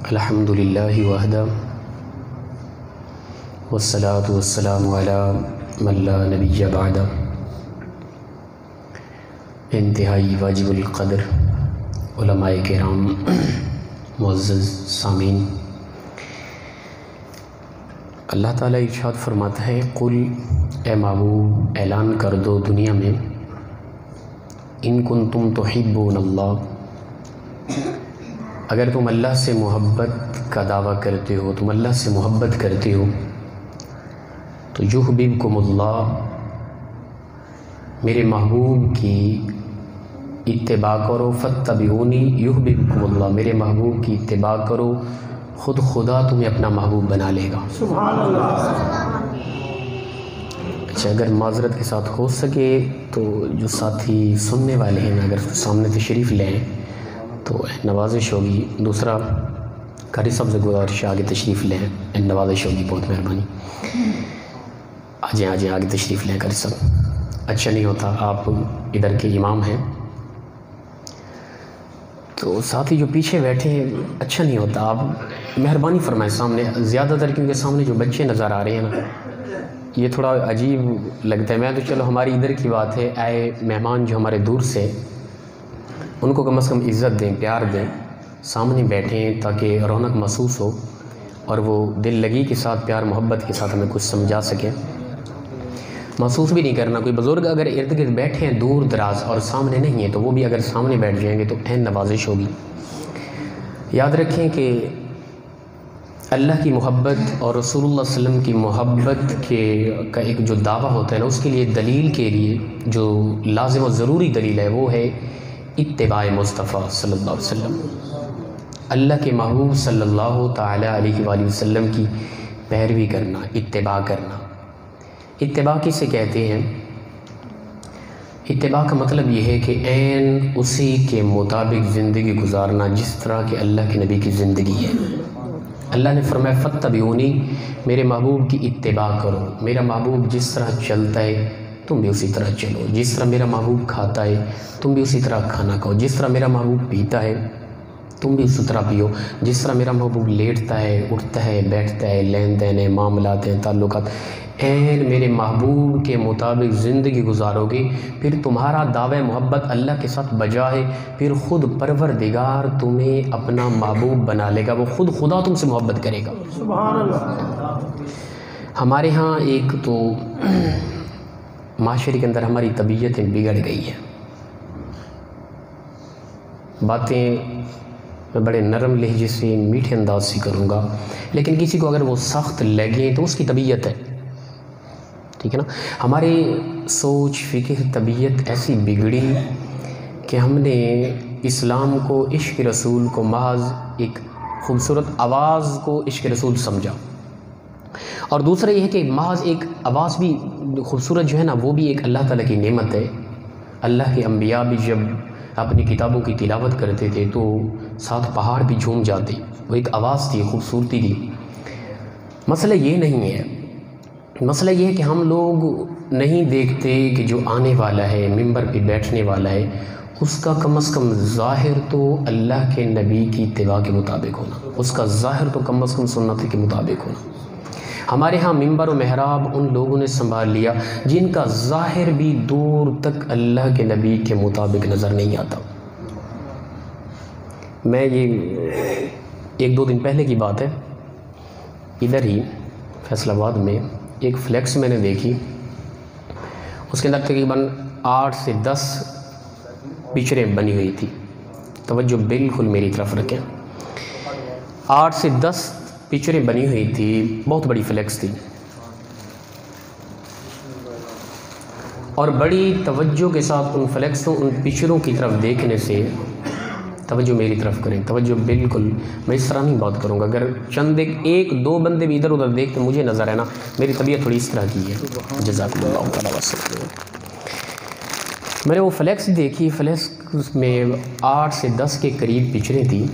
الحمدللہ وحدہ والصلاة والسلام علی من لا نبی بعدہ۔ انتہائی واجب القدر علماء کرام، معزز سامعین، اللہ تعالیٰ ارشاد فرماتا ہے قل، اے محبوب اعلان کر دو دنیا میں، ان کنتم تحبون اللہ، اگر تم اللہ سے محبت کا دعویٰ کرتے ہو، تم اللہ سے محبت کرتے ہو تو یحببکم اللہ، میرے محبوب کی اتباع کرو، فاتبعونی یحببکم اللہ، میرے محبوب کی اتباع کرو، خود خدا تمہیں اپنا محبوب بنا لے گا۔ سبحان اللہ۔ اچھا، اگر معذرت کے ساتھ ہو سکے تو جو ساتھی سننے والے ہیں اگر سامنے تشریف لیں تو نوازش ہوگی۔ دوسرا قاری صاحب سے گزارش ہے آگے تشریف لیں، نوازش ہوگی، بہت مہربانی۔ آجیں آگے تشریف لیں قاری صاحب، اچھا نہیں ہوتا آپ ادھر کے امام ہیں تو ساتھی جو پیچھے بیٹھے ہیں اچھا نہیں ہوتا، آپ مہربانی فرمائیں سامنے، زیادہ تر کیونکہ سامنے جو بچے نظر آ رہے ہیں نا یہ تھوڑا عجیب لگتا ہے۔ میں تو چلو ہماری ادھر کی بات ہے، آئے مہمان جو ہمارے دور سے، ان کو کم از کم عزت دیں، پیار دیں، سامنے بیٹھیں تاکہ رونق محسوس ہو اور وہ دل لگی کے ساتھ، پیار محبت کے ساتھ ہمیں کچھ سمجھا سکیں۔ محسوس بھی نہیں کرنا، کوئی بزرگ اگر ارد گرد بیٹھے ہیں دور دراز اور سامنے نہیں ہیں تو وہ بھی اگر سامنے بیٹھ جائیں گے تو عین نوازش ہوگی۔ یاد رکھیں کہ اللہ کی محبت اور رسول اللہ صلی اللہ علیہ وسلم کی محبت کا ایک جو دعویٰ ہوتا ہے نا، اس کے لیے دلیل کے لیے جو لازم و ضروری دلیل ہے وہ ہے اتباع مصطفیٰ صلی اللہ علیہ وسلم، اللہ کے محبوب صلی اللہ تعالیٰ علیہ وآلہ وسلم کی پیروی کرنا، اتباع کرنا۔ اتباع کسے کہتے ہیں؟ اتباع کا مطلب یہ ہے کہ عین اسی کے مطابق زندگی گزارنا جس طرح کہ اللہ کے نبی کی زندگی ہے۔ اللہ نے فرمایا فاتبعونی، میرے محبوب کی اتباع کرو، میرا محبوب جس طرح چلتا ہے تم بھی اسی طرح چلو، جس طرح میرا محبوب کھاتا ہے تم بھی اسی طرح کھانا کھاؤ، جس طرح میرا محبوب پیتا ہے تم بھی اسی طرح پیو، جس طرح میرا محبوب لیٹتا ہے، اٹھتا ہے، بیٹھتا ہے، لین دین ہے، معاملات ہیں، تعلقات، عین میرے محبوب کے مطابق زندگی گزارو گے، پھر تمہارا دعوی محبت اللہ کے ساتھ بجا ہے، پھر خود پروردگار تمہیں اپنا محبوب بنا لے گا، وہ خود خدا تم سے محبت کرے گا۔ سبحان اللہ۔ ہمارے ہاں ایک تو معاشرے کے اندر ہماری طبیعتیں بگڑ گئی ہیں، باتیں میں بڑے نرم لہجے سے، میٹھے انداز سے کروں گا، لیکن کسی کو اگر وہ سخت لگیں تو اس کی طبیعت ہے، ٹھیک ہے نا۔ ہماری سوچ، فکر، طبیعت ایسی بگڑی کہ ہم نے اسلام کو، عشق رسول کو محض ایک خوبصورت آواز کو عشق رسول سمجھا، اور دوسرا یہ ہے کہ محض ایک آواز بھی خوبصورت جو ہے نا وہ بھی ایک اللہ تعالیٰ کی نعمت ہے۔ اللہ کے انبیاء بھی جب اپنی کتابوں کی تلاوت کرتے تھے تو ساتھ پہاڑ بھی جھوم جاتے، وہ ایک آواز تھی، خوبصورتی تھی۔ مسئلہ یہ نہیں ہے، مسئلہ یہ ہے کہ ہم لوگ نہیں دیکھتے کہ جو آنے والا ہے، ممبر پہ بیٹھنے والا ہے، اس کا کم از کم ظاہر تو اللہ کے نبی کی اتباع کے مطابق ہونا، اس کا ظاہر تو کم از کم سنت کے مطابق ہونا۔ ہمارے ہاں ممبر و محراب ان لوگوں نے سنبھال لیا جن کا ظاہر بھی دور تک اللہ کے نبی کے مطابق نظر نہیں آتا۔ میں یہ ایک دو دن پہلے کی بات ہے، ادھر ہی فیصل آباد میں ایک فلیکس میں نے دیکھی، اس کے اندر تقریباً 8 سے 10 پکچریں بنی ہوئی تھی، توجہ بالکل میری طرف رکھیں، 8 سے 10 پکچریں بنی ہوئی تھی، بہت بڑی فلیکس تھی، اور بڑی توجہ کے ساتھ ان فلیکسوں، ان پکچروں کی طرف دیکھنے سے، توجہ میری طرف کریں، توجہ بالکل، میں اس طرح نہیں بات کروں گا، اگر چند ایک دو بندے بھی ادھر ادھر دیکھتے مجھے نظر ہے نا، میری طبیعت تھوڑی اس طرح کی ہے۔ جزاکم اللہ تعالیٰ وسلم۔ میں نے وہ فلیکس دیکھی، فلیکس میں 8 سے 10 کے قریب پکچریں تھیں،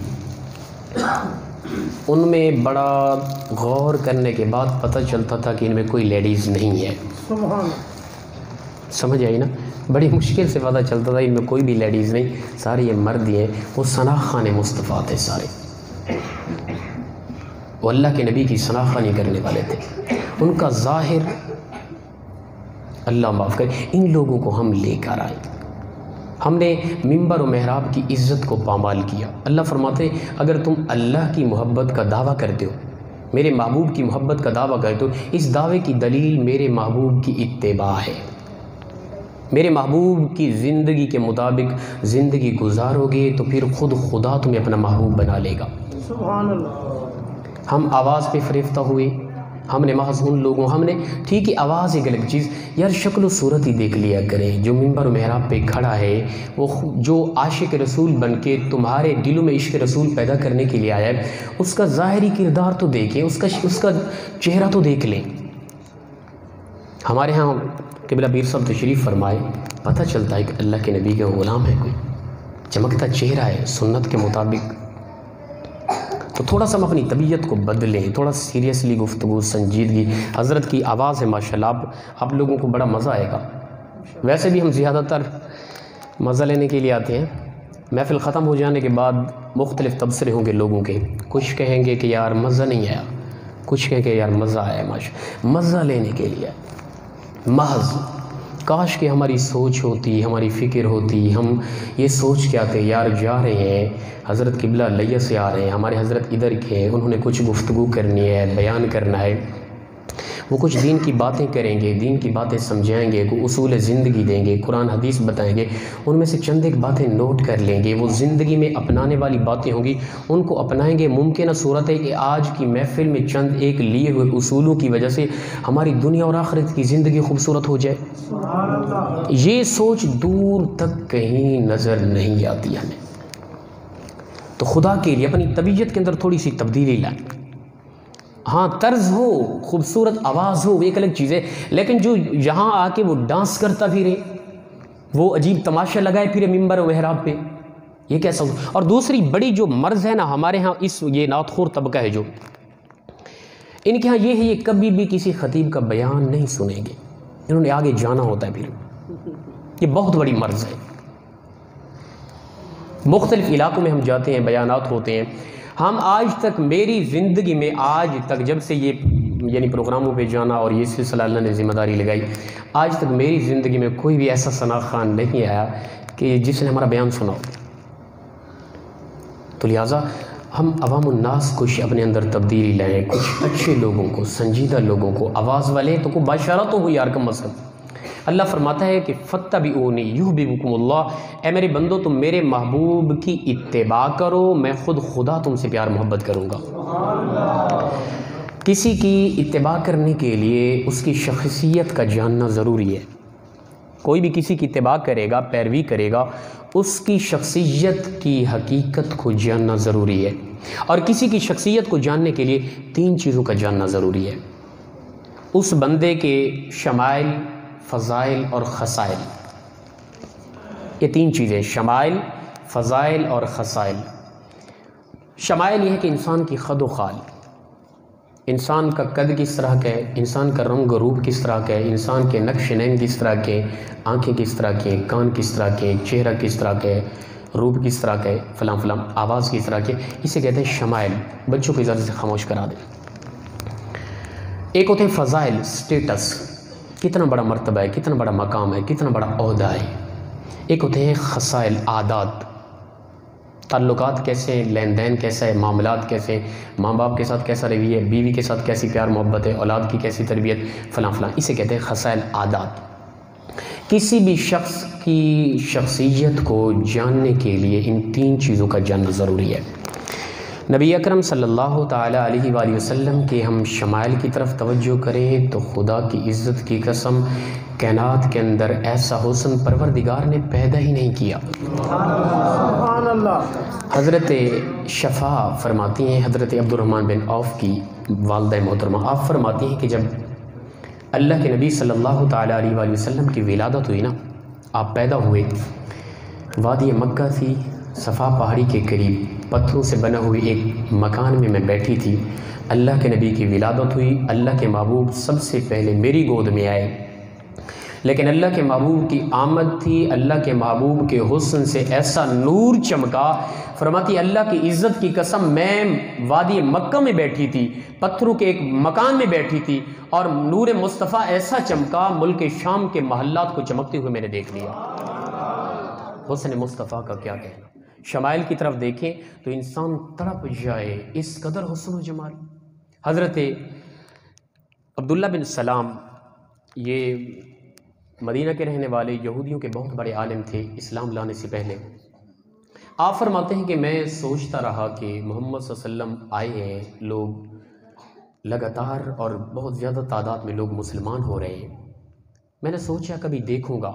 ان میں بڑا غور کرنے کے بعد پتہ چلتا تھا کہ ان میں کوئی لیڈیز نہیں ہے۔ سمجھ آئی نا، بڑی مشکل سے پتہ چلتا تھا ان میں کوئی بھی لیڈیز نہیں، سارے یہ مرد ہی ہیں، وہ ثنا خان مصطفیٰ تھے سارے۔ وہ اللہ کے نبی کی شناخت نہیں کرنے والے تھے، ان کا ظاہر اللہ معاف کرے، ان لوگوں کو ہم لے کر آئے، ہم نے ممبر و محراب کی عزت کو پامال کیا۔ اللہ فرماتے اگر تم اللہ کی محبت کا دعویٰ کرتے ہو، میرے محبوب کی محبت کا دعویٰ کرتے ہو، اس دعوے کی دلیل میرے محبوب کی اتباع ہے، میرے محبوب کی زندگی کے مطابق زندگی گزارو گے تو پھر خود خدا تمہیں اپنا محبوب بنا لے گا۔ سبحان اللہ۔ ہم آواز پہ فریفتہ ہوئے، ہم نے محض ان لوگوں، ہم نے ٹھیک ہے آواز ایک الگ چیز، یار شکل و صورت ہی دیکھ لیا کریں۔ جو ممبر و محراب پہ کھڑا ہے وہ جو عاشق رسول بن کے تمہارے دلوں میں عشق رسول پیدا کرنے کے لیے آیا ہے، اس کا ظاہری کردار تو دیکھیں، اس کا چہرہ تو دیکھ لیں۔ ہمارے ہاں قبلہ پیر صاحب تشریف فرمائے، پتہ چلتا ہے کہ اللہ کے نبی کا غلام ہے، کوئی چمکتا چہرہ ہے سنت کے مطابق۔ تو تھوڑا سا ہم اپنی طبیعت کو بدلیں، تھوڑا سیریسلی گفتگو، سنجیدگی۔ حضرت کی آواز ہے ماشاءاللہ، آپ لوگوں کو بڑا مزہ آئے گا۔ ویسے بھی ہم زیادہ تر مزہ لینے کے لیے آتے ہیں، محفل ختم ہو جانے کے بعد مختلف تبصرے ہوں گے لوگوں کے، کچھ کہیں گے کہ یار مزہ نہیں آیا، کچھ کہیں گے یار مزہ آیا، مزہ لینے کے لیے محض۔ کاش کہ ہماری سوچ ہوتی، ہماری فکر ہوتی، ہم یہ سوچ کے آتے یار جا رہے ہیں حضرت قبلہ لیہ سے آ رہے ہیں، ہمارے حضرت ادھر کے ہیں، انہوں نے کچھ گفتگو کرنی ہے، بیان کرنا ہے، وہ کچھ دین کی باتیں کریں گے، دین کی باتیں سمجھائیں گے، کوئی اصول زندگی دیں گے، قرآن حدیث بتائیں گے، ان میں سے چند ایک باتیں نوٹ کر لیں گے، وہ زندگی میں اپنانے والی باتیں ہوں گی، ان کو اپنائیں گے۔ ممکنہ صورت ہے کہ آج کی محفل میں چند ایک لیے ہوئے اصولوں کی وجہ سے ہماری دنیا اور آخرت کی زندگی خوبصورت ہو جائے۔ یہ سوچ دور تک کہیں نظر نہیں آتی ہمیں۔ تو خدا کے لیے اپنی طبیعت کے اندر تھوڑی سی تبدیلی لائیں۔ ہاں طرز ہو، خوبصورت آواز ہو، ایک الگ چیز ہے، لیکن جو یہاں آ کے وہ ڈانس کرتا پھرے، وہ عجیب تماشا لگائے پھرے ممبر و محراب پہ، یہ کیسا ہو؟ اور دوسری بڑی جو مرض ہے نا ہمارے ہاں، یہ نعت خور طبقہ ہے جو، ان کے ہاں یہ ہے، یہ کبھی بھی کسی خطیب کا بیان نہیں سنیں گے، انہوں نے آگے جانا ہوتا ہے۔ پھر یہ بہت بڑی مرض ہے۔ مختلف علاقوں میں ہم جاتے ہیں، بیانات ہوتے ہیں، ہم آج تک میری زندگی میں آج تک جب سے یہ یعنی پروگراموں پہ جانا اور یہ سلسلہ اللہ نے ذمہ داری لگائی، آج تک میری زندگی میں کوئی بھی ایسا ثنا خان نہیں آیا کہ جس نے ہمارا بیان سنا ہو۔ تو لہٰذا ہم عوام الناس کچھ اپنے اندر تبدیلی لائیں، کچھ اچھے لوگوں کو، سنجیدہ لوگوں کو آواز والے تو کو باشارہ تو ہو یار کم از کم۔ اللہ فرماتا ہے کہ فَاتَّبِعُونِی یُحْبِبُکُمُ اللَّہ، اے میرے بندو تم میرے محبوب کی اتباع کرو، میں خود خدا تم سے پیار محبت کروں گا۔ کسی کی اتباع کرنے کے لیے اس کی شخصیت کا جاننا ضروری ہے۔ کوئی بھی کسی کی اتباع کرے گا، پیروی کرے گا، اس کی شخصیت کی حقیقت کو جاننا ضروری ہے۔ اور کسی کی شخصیت کو جاننے کے لیے تین چیزوں کا جاننا ضروری ہے: اس بندے کے شمائل، فضائل اور خصائل۔ یہ تین چیزیں، شمائل، فضائل اور خصائل۔ شمائل یہ ہے کہ انسان کی خد و خال، انسان کا قد کس طرح کا ہے، انسان کا رنگ و روپ کس طرح کا ہے، انسان کے نقش نیم کس طرح کے، آنکھیں کس طرح کے، کان کس طرح کے، چہرہ کس طرح کا ہے، روپ کس طرح کا ہے، فلاں فلاں، آواز کس طرح کے، اسے کہتے ہیں شمائل۔ بچوں کو اجازت سے خاموش کرا دیں۔ ایک ہوتے ہیں فضائل، سٹیٹس، کتنا بڑا مرتبہ ہے، کتنا بڑا مقام ہے، کتنا بڑا عہدہ ہے۔ ایک ہوتے ہیں خصائل، عادات، تعلقات کیسے ہیں، لین دین کیسا ہے، معاملات کیسے ہیں، ماں باپ کے ساتھ کیسا رویہ ہے، بیوی کے ساتھ کیسی پیار محبت ہے، اولاد کی کیسی تربیت، فلاں فلاں، اسے کہتے ہیں خصائل، عادات۔ کسی بھی شخص کی شخصیت کو جاننے کے لیے ان تین چیزوں کا جاننا ضروری ہے۔ نبی اکرم صلی اللہ تعالیٰ علیہ وآلہ وسلم کے ہم شمائل کی طرف توجہ کریں تو خدا کی عزت کی قسم، کائنات کے اندر ایسا حسن پروردگار نے پیدا ہی نہیں کیا۔ سبحان اللہ۔ حضرت شفا فرماتی ہیں، حضرت عبد الرحمن بن عوف کی والدہ محترمہ، آپ فرماتی ہیں کہ جب اللہ کے نبی صلی اللہ تعالیٰ علیہ وآلہ وسلم کی ولادت ہوئی نا، آپ پیدا ہوئے، وادی مکہ تھی، صفا پہاڑی کے قریب پتھروں سے بنا ہوئی ایک مکان میں بیٹھی تھی، اللہ کے نبی کی ولادت ہوئی، اللہ کے محبوب سب سے پہلے میری گود میں آئے، لیکن اللہ کے محبوب کی آمد تھی، اللہ کے محبوب کے حسن سے ایسا نور چمکا، فرماتی اللہ کی عزت کی قسم میں وادی مکہ میں بیٹھی تھی، پتھروں کے ایک مکان میں بیٹھی تھی، اور نور مصطفیٰ ایسا چمکا ملک شام کے محلات کو چمکتے ہوئے میں نے دیکھ لیا۔ حسن مصطفیٰ کا کیا کہنا، شمائل کی طرف دیکھیں تو انسان تڑپ جائے، اس قدر حسن و جمال۔ حضرت عبداللہ بن سلام یہ مدینہ کے رہنے والے یہودیوں کے بہت بڑے عالم تھے اسلام لانے سے پہلے۔ آپ فرماتے ہیں کہ میں سوچتا رہا کہ محمد صلی اللہ علیہ وسلم آئے ہیں، لوگ لگاتار اور بہت زیادہ تعداد میں لوگ مسلمان ہو رہے ہیں، میں نے سوچا کبھی دیکھوں گا۔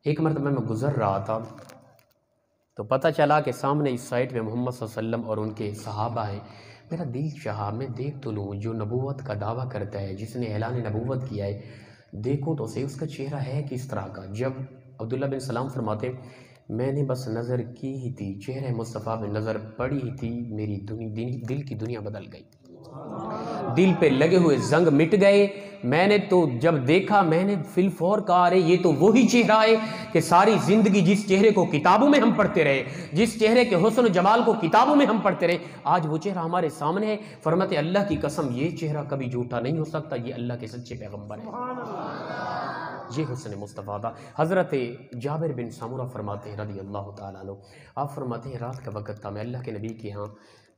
ایک مرتبہ میں گزر رہا تھا تو پتہ چلا کہ سامنے اس سائٹ میں محمد صلی اللہ علیہ وسلم اور ان کے صحابہ ہیں۔ میرا دل چاہا میں دیکھ تو لوں، جو نبوت کا دعویٰ کرتا ہے، جس نے اعلان نبوت کیا ہے، دیکھوں تو صحیح اس کا چہرہ ہے کس طرح کا۔ جب عبداللہ بن سلام فرماتے میں نے بس نظر کی ہی تھی، چہرہ مصطفیٰ میں نظر پڑی ہی تھی، میری دل کی دنیا بدل گئی، دل پہ لگے ہوئے زنگ مٹ گئے۔ میں نے تو جب دیکھا میں نے فی الفور کہا ارے یہ تو وہی چہرہ ہے کہ ساری زندگی جس چہرے کو کتابوں میں ہم پڑھتے رہے، جس چہرے کے حسن و جمال کو کتابوں میں ہم پڑھتے رہے، آج وہ چہرہ ہمارے سامنے ہے۔ فرماتے اللہ کی قسم یہ چہرہ کبھی جھوٹا نہیں ہو سکتا، یہ اللہ کے سچے پیغمبر ہے۔ یہ حسن مصطفیٰ تھا۔ حضرت جابر بن سمورہ فرماتے ہیں رضی اللہ تعالیٰ عنہ، آپ فرماتے ہیں رات کا وقت تھا، میں اللہ کے نبی کے ہاں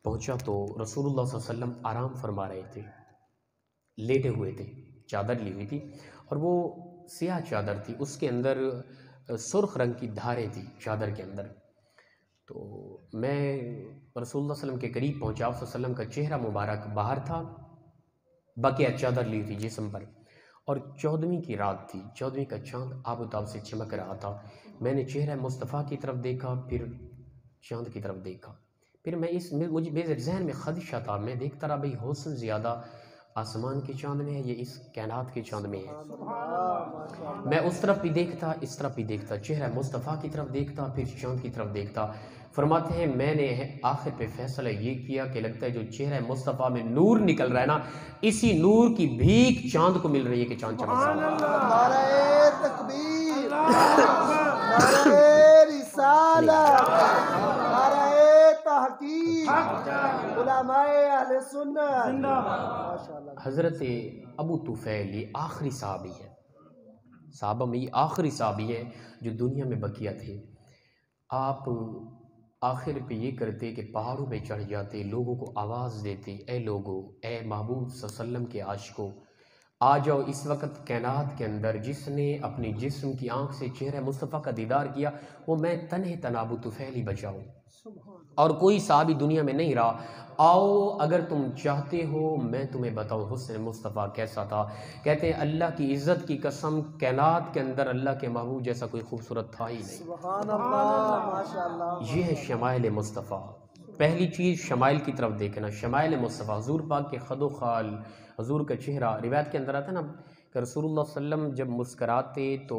پہنچا تو رسول اللہ صلی اللہ علیہ وسلم آرام فرما رہے تھے، لیٹے ہوئے تھے، چادر لی ہوئی تھی، اور وہ سیاہ چادر تھی، اس کے اندر سرخ رنگ کی دھاریں تھی چادر کے اندر۔ تو میں رسول اللہ صلی اللہ علیہ وسلم کے قریب پہنچا، آپ صلی اللہ علیہ وسلم کا چہرہ مبارک باہر تھا، بقیہ چادر لی تھی جسم پر، اور 14ویں کی رات تھی، 14ویں کا چاند آب و تاب سے چمک رہا تھا۔ میں نے چہرہ مصطفیٰ کی طرف دیکھا، پھر چاند کی طرف دیکھا، پھر مجھے میرے ذہن میں خدشہ تھا، میں دیکھتا رہا بھئی حسن زیادہ آسمان کے چاند میں ہے یہ اس کائنات کے چاند میں ہے۔ میں اس طرف بھی دیکھتا، اس طرف بھی دیکھتا، چہرہ مصطفیٰ کی طرف دیکھتا، پھر چاند کی طرف دیکھتا۔ فرماتے ہیں میں نے آخر پہ فیصلہ یہ کیا کہ لگتا ہے جو چہرہ مصطفیٰ میں نور نکل رہا ہے نا، اسی نور کی بھیک چاند کو مل رہی ہے کہ چاند چمک رہا ہے۔ نعرہ تکبیر، نعرہ رسالت، نعرہ تحقیق، علماء اہل سنت۔ حضرت ابو طفیل یہ آخری صحابی ہے، صحابہ میں یہ آخری صحابی ہے جو دنیا میں بقیہ تھے۔ آپ آخر پہ یہ کرتے کہ پہاڑوں پہ چڑھ جاتے، لوگوں کو آواز دیتے، اے لوگو، اے محبوب صلی اللہ علیہ وسلم کے عاشقو، آ جاؤ اس وقت کائنات کے اندر جس نے اپنی جسم کی آنکھ سے چہرہ مصطفیٰ کا دیدار کیا، وہ میں تنہ تنہا ابو طفیل ہی بچاؤں، اور کوئی صحابی دنیا میں نہیں رہا۔ آؤ اگر تم چاہتے ہو میں تمہیں بتاؤں حسن مصطفیٰ کیسا تھا۔ کہتے ہیں اللہ کی عزت کی قسم کائنات کے اندر اللہ کے محبوب جیسا کوئی خوبصورت تھا ہی نہیں۔ سبحان اللہ، ماشاءاللہ۔ یہ ہے شمائل مصطفیٰ۔ پہلی چیز شمائل کی طرف دیکھنا، شمائل مصطفیٰ، حضور پاک کے خد و خال، حضور کا چہرہ، روایت کے اندر آتا ہے نا کہ رسول اللہ صلی اللہ علیہ وسلم جب مسکراتے تو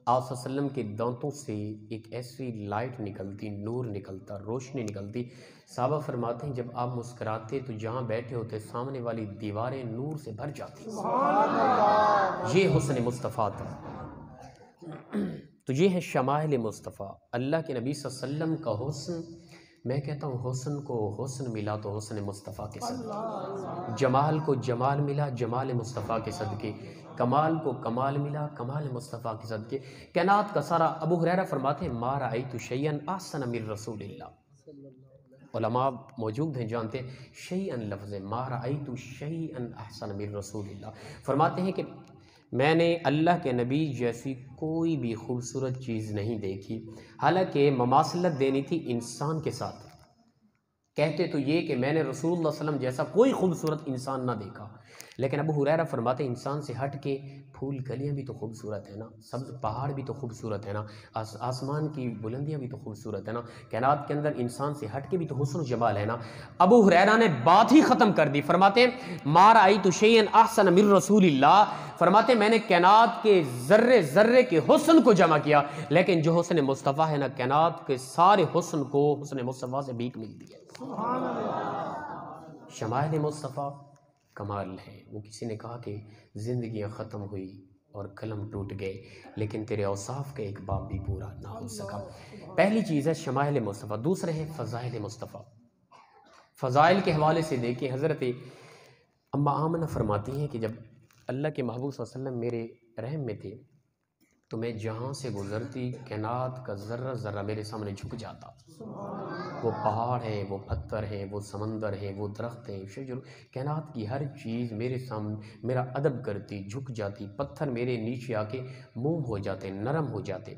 آپ صلی اللہ علیہ وسلم کے دانتوں سے ایک ایسی لائٹ نکلتی، نور نکلتا، روشنی نکلتی۔ صحابہ فرماتے ہیں جب آپ مسکراتے تو جہاں بیٹھے ہوتے سامنے والی دیواریں نور سے بھر جاتی۔ یہ حسن مصطفیٰ تھا۔ تو یہ ہے شمائل مصطفیٰ، اللہ کے نبی صلی اللہ علیہ وسلم کا حسن۔ میں کہتا ہوں حسن کو حسن ملا تو حسن مصطفیٰ کے صدقے، جمال کو جمال ملا جمال مصطفیٰ کے صدقے، کمال کو کمال ملا کمال مصطفیٰ کے صدقے۔ کائنات کا سارا، ابو ہریرہ فرماتے ہیں ما رأیت شیئا احسن من رسول اللہ۔ علماء موجود ہیں جانتے ہیں شیئا لفظ ما رأیت شیئا احسن من رسول اللہ، فرماتے ہیں کہ میں نے اللہ کے نبی جیسی کوئی بھی خوبصورت چیز نہیں دیکھی، حالانکہ مماثلت دینی تھی انسان کے ساتھ، کہتے تو یہ کہ میں نے رسول اللہ صلی اللہ علیہ وسلم جیسا کوئی خوبصورت انسان نہ دیکھا، لیکن ابو ہریرہ فرماتے ہیں انسان سے ہٹ کے پھول کلیاں بھی تو خوبصورت ہے نا، سبز پہاڑ بھی تو خوبصورت ہے نا، آسمان کی بلندیاں بھی تو خوبصورت ہے نا، کائنات کے اندر انسان سے ہٹ کے بھی تو حسن و جمال ہے نا۔ ابو ہریرہ نے بات ہی ختم کر دی، فرماتے ہیں ما رأیت شیئا احسن من رسول اللہ، فرماتے ہیں میں نے کائنات کے ذرے ذرے کے حسن کو جمع کیا، لیکن جو حسن مصطفیٰ ہے نا کائنات کے سارے حسن کو حسن مصطفیٰ سے بھیک ملتی ہے۔ شمائل مصطفیٰ کمال ہے۔ وہ کسی نے کہا کہ زندگیاں ختم ہوئی اور قلم ٹوٹ گئے، لیکن تیرے اوصاف کا ایک باب بھی پورا نہ ہو سکا۔ پہلی چیز ہے شمائل مصطفیٰ، دوسرے ہیں فضائل مصطفیٰ۔ فضائل کے حوالے سے دیکھیں، حضرت اما آمنہ فرماتی ہیں کہ جب اللہ کے محبوب صلی اللہ علیہ وسلم میرے رحم میں تھے تو میں جہاں سے گزرتی کائنات کا ذرہ ذرہ میرے سامنے جھک جاتا۔ وہ پہاڑ ہیں، وہ پتھر ہیں، وہ سمندر ہیں، وہ درخت ہیں، شجر، کائنات کی ہر چیز میرے سامنے میرا ادب کرتی، جھک جاتی، پتھر میرے نیچے آ کے موم ہو جاتے، نرم ہو جاتے۔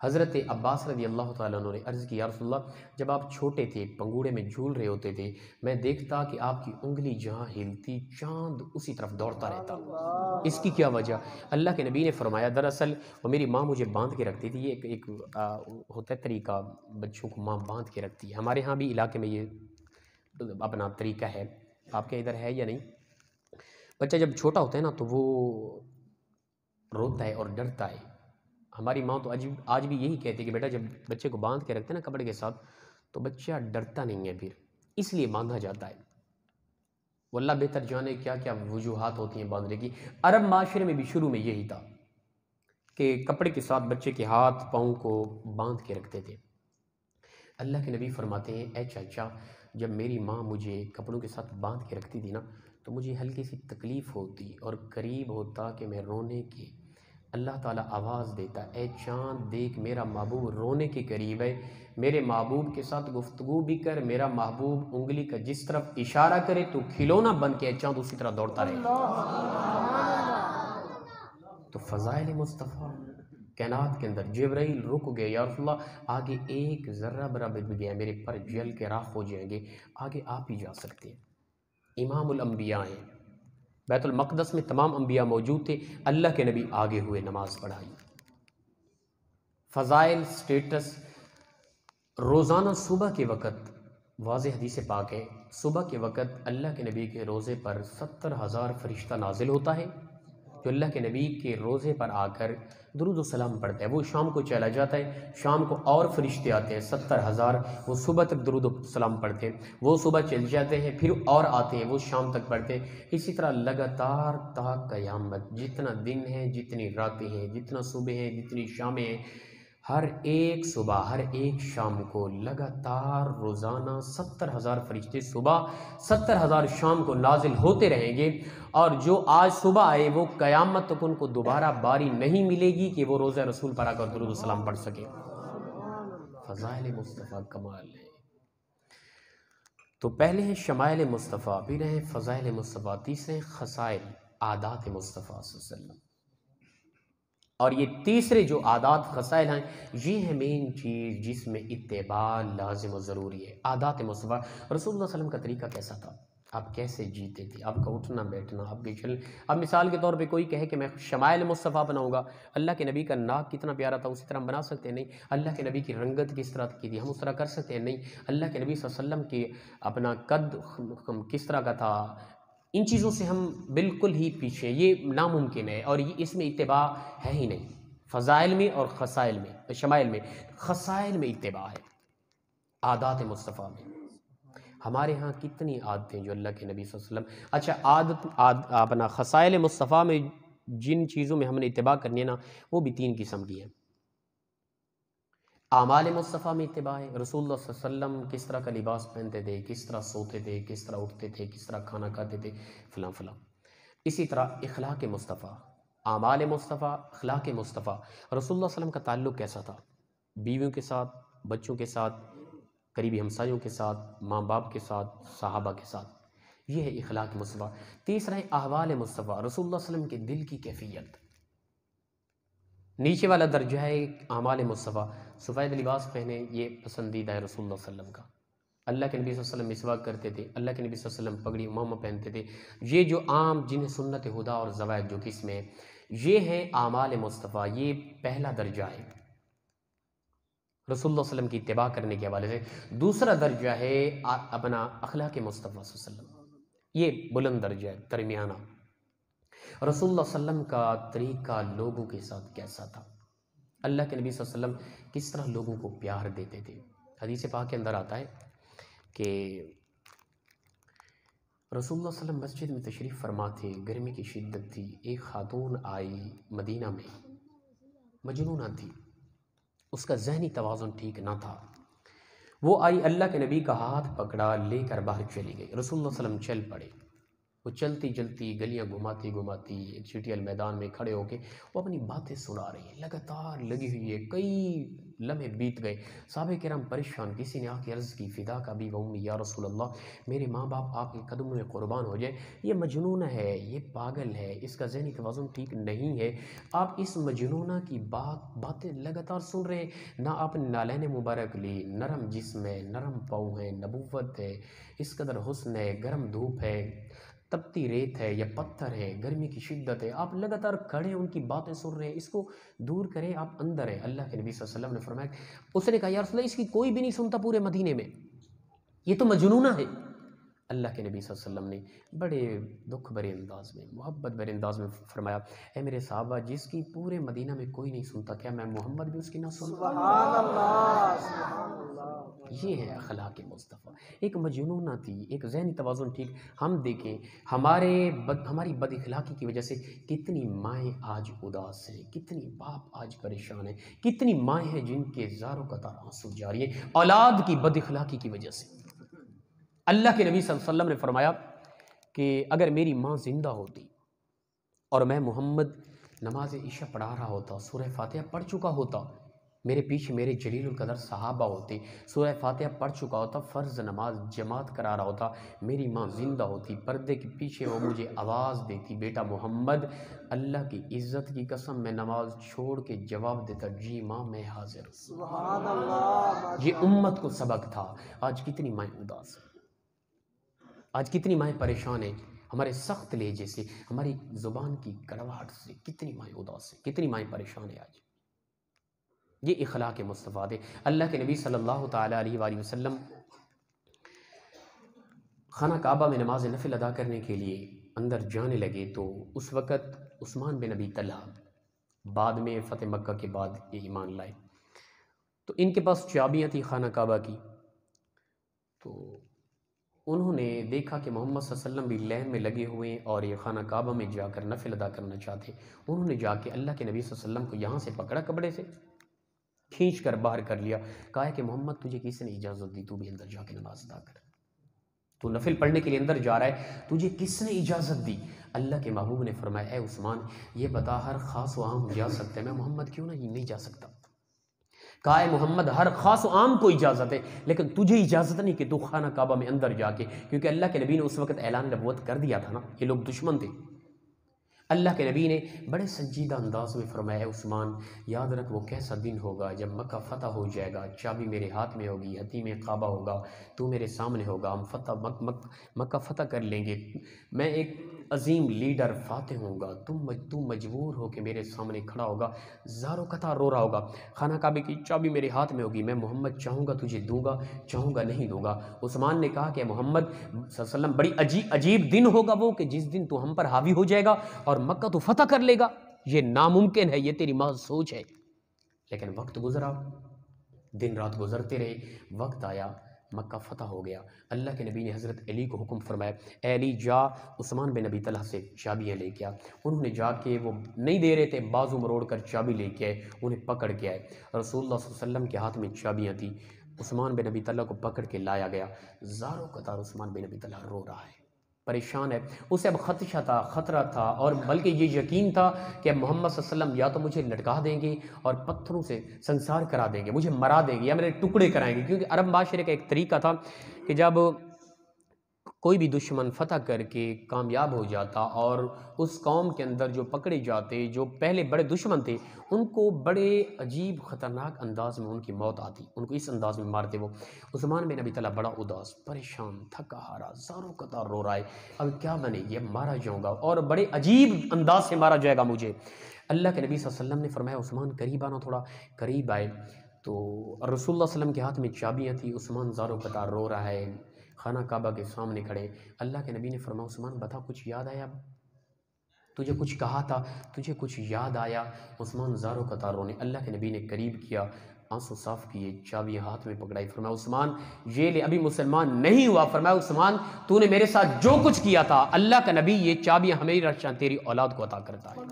حضرت عباس رضی اللہ تعالیٰ عنہ نے عرض کی، یا رسول اللہ، جب آپ چھوٹے تھے، پنگوڑے میں جھول رہے ہوتے تھے، میں دیکھتا کہ آپ کی انگلی جہاں ہلتی چاند اسی طرف دوڑتا رہتا، اس کی کیا وجہ؟ اللہ کے نبی نے فرمایا، دراصل وہ میری ماں مجھے باندھ کے رکھتی تھی۔ یہ ایک ہوتا ہے طریقہ، بچوں کو ماں باندھ کے رکھتی ہے۔ ہمارے ہاں بھی علاقے میں یہ اپنا طریقہ ہے، آپ کے ادھر ہے یا نہیں؟ بچہ جب چھوٹا ہوتا ہے نا تو وہ روتا ہے اور ڈرتا ہے۔ ہماری ماں تو آج بھی یہی کہتی ہے کہ بیٹا جب بچے کو باندھ کے رکھتے ہیں نا کپڑے کے ساتھ تو بچہ ڈرتا نہیں ہے، پھر اس لیے باندھا جاتا ہے۔ واللہ بہتر جانے کیا کیا وجوہات ہوتی ہیں باندھنے کی۔ عرب معاشرے میں بھی شروع میں یہی تھا کہ کپڑے کے ساتھ بچے کے ہاتھ پاؤں کو باندھ کے رکھتے تھے۔ اللہ کے نبی فرماتے ہیں، اے چاچا، جب میری ماں مجھے کپڑوں کے ساتھ باندھ کے رکھتی تھی نا تو مجھے ہلکی سی تکلیف ہوتی اور قریب ہوتا کہ میں رونے کی۔ اللہ تعالیٰ آواز دیتا، اے چاند دیکھ میرا محبوب رونے کے قریب ہے، میرے محبوب کے ساتھ گفتگو بھی کر، میرا محبوب انگلی کا جس طرف اشارہ کرے تو کھلونا بن کے چاند اسی طرح دوڑتا رہے۔ تو فضائل مصطفیٰ کائنات کے اندر، جبرائیل رک گئے، یا رسول اللہ آگے ایک ذرہ برابر بھی گیا میرے پر جل کے راکھ ہو جائیں گے، آگے آپ ہی جا سکتے ہیں۔ امام الانبیاء ہیں، بیت المقدس میں تمام انبیاء موجود تھے، اللہ کے نبی آگے ہوئے، نماز پڑھائی۔ فضائل، سٹیٹس، روزانہ صبح کے وقت واضح حدیث پاک ہے، صبح کے وقت اللہ کے نبی کے روزے پر 70,000 فرشتہ نازل ہوتا ہے، جو اللہ کے نبی کے روزے پر آ کر درود و سلام پڑھتا ہے۔ وہ شام کو چلا جاتا ہے، شام کو اور فرشتے آتے ہیں 70,000، وہ صبح تک درود و سلام پڑھتے ہیں، وہ صبح چل جاتے ہیں، پھر اور آتے ہیں، وہ شام تک پڑھتے ہیں۔ اسی طرح لگاتار تا قیامت، جتنا دن ہے، جتنی راتیں ہیں، جتنا صبح ہیں، جتنی شامیں ہیں، ہر ایک صبح ہر ایک شام کو لگاتار روزانہ 70,000 فرشتے صبح 70,000 شام کو نازل ہوتے رہیں گے، اور جو آج صبح آئے وہ قیامت تک ان کو دوبارہ باری نہیں ملے گی کہ وہ روزہ رسول پر آ کر درود و سلام پڑھ سکے۔ فضائل مصطفیٰ کمال ہے۔ تو پہلے ہیں شمائل مصطفیٰ، پھر ہیں فضائل مصطفیٰ، تیسرے ہیں خصائل، عادات مصطفیٰ صلی اللہ علیہ وسلم۔ اور یہ تیسرے جو عادات خصائل ہیں، یہ ہے مین چیز جس میں اتباع لازم و ضروری ہے۔ عادات مصطفیٰ، رسول اللہ صلی اللہ علیہ وسلم کا طریقہ کیسا تھا، آپ کیسے جیتے تھے، آپ کا اٹھنا بیٹھنا، آپ کے چل۔ اب مثال کے طور پہ کوئی کہے کہ میں شمائل مصطفیٰ بناؤں گا، اللہ کے نبی کا ناک کتنا پیارا تھا اسی طرح ہم بنا سکتے ہیں؟ نہیں۔ اللہ کے نبی کی رنگت کس طرح کی تھی، ہم اس طرح کر سکتے ہیں؟ نہیں۔ اللہ کے نبی صلی اللہ علیہ وسلم کی اپنا قد کس طرح کا تھا، ان چیزوں سے ہم بالکل ہی پیچھے، یہ ناممکن ہے، اور یہ اس میں اتباع ہے ہی نہیں۔ فضائل میں اور خصائل میں، شمائل میں، خصائل میں اتباع ہے، عادات مصطفیٰ میں۔ ہمارے ہاں کتنی عادتیں جو اللہ کے نبی صلی اللہ علیہ وسلم، اچھا اپنا خصائل مصطفیٰ میں جن چیزوں میں ہم نے اتباع کرنی ہے نا، وہ بھی 3 قسم کی ہیں۔ اعمال مصطفیٰ میں اتباع ہے، رسول اللہ صلی اللہ علیہ وسلم کس طرح کا لباس پہنتے تھے، کس طرح سوتے تھے، کس طرح اٹھتے تھے، کس طرح کھانا کھاتے تھے، فلاں فلاں۔ اسی طرح اخلاق مصطفیٰ، اعمال مصطفیٰ، اخلاق مصطفیٰ، رسول اللہ صلی اللہ علیہ وسلم کا تعلق کیسا تھا، بیویوں کے ساتھ، بچوں کے ساتھ، قریبی ہمسایوں کے ساتھ، ماں باپ کے ساتھ، صحابہ کے ساتھ، یہ ہے اخلاق مصطفیٰ۔ تیسرا ہے احوال مصطفیٰ، رسول اللہ صلی اللہ علیہ وسلم کے دل کی کیفیت۔ نیچے والا درجہ ہے اعمال مصطفیٰ، سفید لباس پہنے، یہ پسندیدہ ہے رسول اللہ صلی اللہ علیہ وسلم کا۔ اللہ کے نبی صلی اللہ علیہ وسلم مسواک کرتے تھے، اللہ کے نبی صلی اللہ علیہ وسلم پگڑی امامہ پہنتے تھے۔ یہ جو عام جنہیں سنت ہدا اور زوائد جو قسمیں ہیں، یہ ہیں اعمال مصطفیٰ، یہ پہلا درجہ ہے رسول اللہ صلی اللہ علیہ وسلم کی اتباع کرنے کے حوالے سے۔ دوسرا درجہ ہے اپنا اخلاق مصطفیٰ صلی اللہ علیہ وسلم، یہ بلند درجہ ہے، درمیانہ۔ رسول اللہ صلی اللہ علیہ وسلم کا طریقہ لوگوں کے ساتھ کیسا تھا، اللہ کے نبی صلی اللہ علیہ وسلم کس طرح لوگوں کو پیار دیتے تھے۔ حدیث پاک کے اندر آتا ہے کہ رسول اللہ صلی اللہ علیہ وسلم مسجد میں تشریف فرما تھے، گرمی کی شدت تھی، ایک خاتون آئی مدینہ میں، مجنونہ تھی، اس کا ذہنی توازن ٹھیک نہ تھا، وہ آئی، اللہ کے نبی کا ہاتھ پکڑا، لے کر باہر چلی گئی، رسول اللہ صلی اللہ علیہ وسلم چل پڑے، وہ چلتی چلتی گلیاں گھماتی ایک چٹیل میدان میں کھڑے ہو کے وہ اپنی باتیں سنا رہی ہیں، لگاتار لگی ہوئی ہے، کئی لمحے بیت گئے، صحابہ کرام پریشان، کسی نے آ کے عرض کی، فدا کا بھی و امی یا رسول اللہ، میرے ماں باپ آپ کے قدموں میں قربان ہو جائے، یہ مجنون ہے، یہ پاگل ہے، اس کا ذہنی توازن ٹھیک نہیں ہے، آپ اس مجنونہ کی باتیں لگاتار سن رہے ہیں، نہ آپ نے نالین مبارک لی، نرم جسم ہے، نرم پاؤں ہے، نبوت ہے، اس قدر حسن ہے، گرم دھوپ ہے، تپتی ریت ہے یا پتھر ہے، گرمی کی شدت ہے، آپ لگاتار کھڑے ہیں، ان کی باتیں سن رہے ہیں، اس کو دور کریں، آپ اندر ہیں۔ اللہ کے نبی صلی اللہ علیہ وسلم نے فرمایا، اس نے کہا یا رسول اللہ اس کی کوئی بھی نہیں سنتا پورے مدینے میں، یہ تو مجنونہ ہے۔ اللہ کے نبی صلی اللہ علیہ وسلم نے بڑے دکھ بھرے انداز میں، محبت بھرے انداز میں فرمایا، اے میرے صحابہ، جس کی پورے مدینہ میں کوئی نہیں سنتا، کیا میں محمد بھی اس کی نہ سنوں؟ سبحان اللہ، سبحان اللہ۔ یہ ہے اخلاق مصطفیٰ، ایک مجنونہ تھی، ایک ذہنی توازن ٹھیک۔ ہم دیکھیں ہماری بد اخلاقی کی وجہ سے کتنی مائیں آج اداس ہیں، کتنی باپ آج پریشان ہیں، کتنی مائیں ہیں جن کے زاروں قطار آنسو جاری ہیں اولاد کی بد اخلاقی کی وجہ سے۔ اللہ کے نبی صلی اللہ علیہ وسلم نے فرمایا کہ اگر میری ماں زندہ ہوتی اور میں محمد نماز عشاء پڑھا رہا ہوتا، سورہ فاتحہ پڑھ چکا ہوتا، میرے پیچھے میرے جلیل القدر صحابہ ہوتے، سورہ فاتحہ پڑھ چکا ہوتا، فرض نماز جماعت کرا رہا ہوتا، میری ماں زندہ ہوتی، پردے کے پیچھے وہ مجھے آواز دیتی، بیٹا محمد، اللہ کی عزت کی قسم میں نماز چھوڑ کے جواب دیتا، جی ماں میں حاضر ہوں۔ سبحان اللہ۔ یہ امت کو سبق تھا۔ آج کتنی مائیں اداس ہیں، آج کتنی مائیں پریشان ہیں، ہمارے سخت لہجے سے، ہماری زبان کی کڑواہٹ سے کتنی مائیں اداس ہیں، کتنی مائیں پریشان ہیں آج۔ یہ اخلاق مصطفیٰ ہے۔ اللہ کے نبی صلی اللہ تعالیٰ علیہ وآلہ وسلم خانہ کعبہ میں نماز نفل ادا کرنے کے لیے اندر جانے لگے تو اس وقت عثمان بن ابی طلحہ بعد میں فتح مکہ کے بعد یہ ایمان لائے، تو ان کے پاس چابیاں تھیں خانہ کعبہ کی، تو انہوں نے دیکھا کہ محمد صلی اللہ علیہ وسلم بھی لین میں لگے ہوئے ہیں اور یہ خانہ کعبہ میں جا کر نفل ادا کرنا چاہتے، انہوں نے جا کے اللہ کے نبی صلی اللہ علیہ وسلم کو یہاں سے پکڑا، کپڑے سے کھینچ کر باہر کر لیا، کہا ہے کہ محمد تجھے کس نے اجازت دی تو بھی اندر جا کے نماز ادا کر، تو نفل پڑھنے کے لیے اندر جا رہا ہے، تجھے کس نے اجازت دی؟ اللہ کے محبوب نے فرمایا، اے عثمان یہ بتا ہر خاص و عام جا سکتے ہیں، میں محمد کیوں نہیں جا سکتا؟ کہا ہے محمد ہر خاص و عام کو اجازت ہے، لیکن تجھے اجازت نہیں کہ تو خانہ کعبہ میں اندر جا کے، کیونکہ اللہ کے نبی نے اس وقت اعلان نبوت کر دیا تھا نا، یہ لوگ دشمن تھے۔ اللہ کے نبی نے بڑے سنجیدہ انداز میں فرمایا، عثمان یاد رکھ وہ کیسا دن ہوگا جب مکہ فتح ہو جائے گا، چابی میرے ہاتھ میں ہوگی، حتیم کعبہ ہوگا، تو میرے سامنے ہوگا، ہم مکہ فتح کر لیں گے، میں ایک عظیم لیڈر فاتح ہوں گا، تو مجبور ہو کے میرے سامنے کھڑا ہوگا، زاروں قطار رو رہا ہوگا، خانہ کعبے کی چابی میرے ہاتھ میں ہوگی، میں محمد چاہوں گا تجھے دوں گا، چاہوں گا نہیں دوں گا۔ عثمان نے کہا کہ محمد صلی اللہ علیہ وسلم بڑی عجیب دن ہوگا وہ کہ جس دن تو ہم پر حاوی ہو جائے گا اور مکہ تو فتح کر لے گا، یہ ناممکن ہے، یہ تیری محض سوچ ہے۔ لیکن وقت گزرا، دن رات گزرتے رہے، وقت آیا، مکہ فتح ہو گیا۔ اللہ کے نبی نے حضرت علی کو حکم فرمایا، اے علی جا عثمان بن ابی طلحہ سے چابیاں لے کے آ۔ انہوں نے جا کے، وہ نہیں دے رہے تھے، بازو مروڑ کر چابی لے کے آئے، انہیں پکڑ کے آئے، رسول اللہ صلی اللہ علیہ وسلم کے ہاتھ میں چابیاں تھیں، عثمان بن ابی طلحہ کو پکڑ کے لایا گیا، زاروں قطار عثمان بن ابی طلحہ رو رہا ہے، پریشان ہے، اسے اب خدشہ تھا، خطرہ تھا، اور بلکہ یہ یقین تھا کہ اب محمد صلی اللہ علیہ وسلم یا تو مجھے لٹکا دیں گے اور پتھروں سے سنسار کرا دیں گے، مجھے مرا دیں گے یا میرے ٹکڑے کرائیں گے، کیونکہ عرب معاشرے کا ایک طریقہ تھا کہ جب کوئی بھی دشمن فتح کر کے کامیاب ہو جاتا اور اس قوم کے اندر جو پکڑے جاتے، جو پہلے بڑے دشمن تھے، ان کو بڑے عجیب خطرناک انداز میں ان کی موت آتی، ان کو اس انداز میں مارتے وہ۔ عثمان بن ابی طلحہ بڑا اداس، پریشان، تھکا ہارا، زاروں قطار رو رہا ہے، اب کیا بنے گی، اب مارا جاؤں گا اور بڑے عجیب انداز سے مارا جائے گا مجھے۔ اللہ کے نبی صلی اللہ علیہ وسلم نے فرمایا، عثمان قریب آنا، تھوڑا قریب آئے، تو رسول اللہ صلی اللہ علیہ وسلم کے ہاتھ میں چابیاں تھیں، عثمان زاروں قطار رو رہا ہے، خانہ کعبہ کے سامنے کھڑے۔ اللہ کے نبی نے فرمایا، عثمان بتا کچھ یاد آیا، تجھے کچھ کہا تھا، تجھے کچھ یاد آیا؟ عثمان زاروں قطار رونے، اللہ کے نبی نے قریب کیا، آنسو صاف کیے، چابی ہاتھ میں پکڑائی، فرمایا عثمان یہ لے، ابھی مسلمان نہیں ہوا، فرمایا عثمان تو نے میرے ساتھ جو کچھ کیا تھا اللہ کا نبی یہ چابیاں ہمیشہ تیری اولاد کو عطا کرتا ہے۔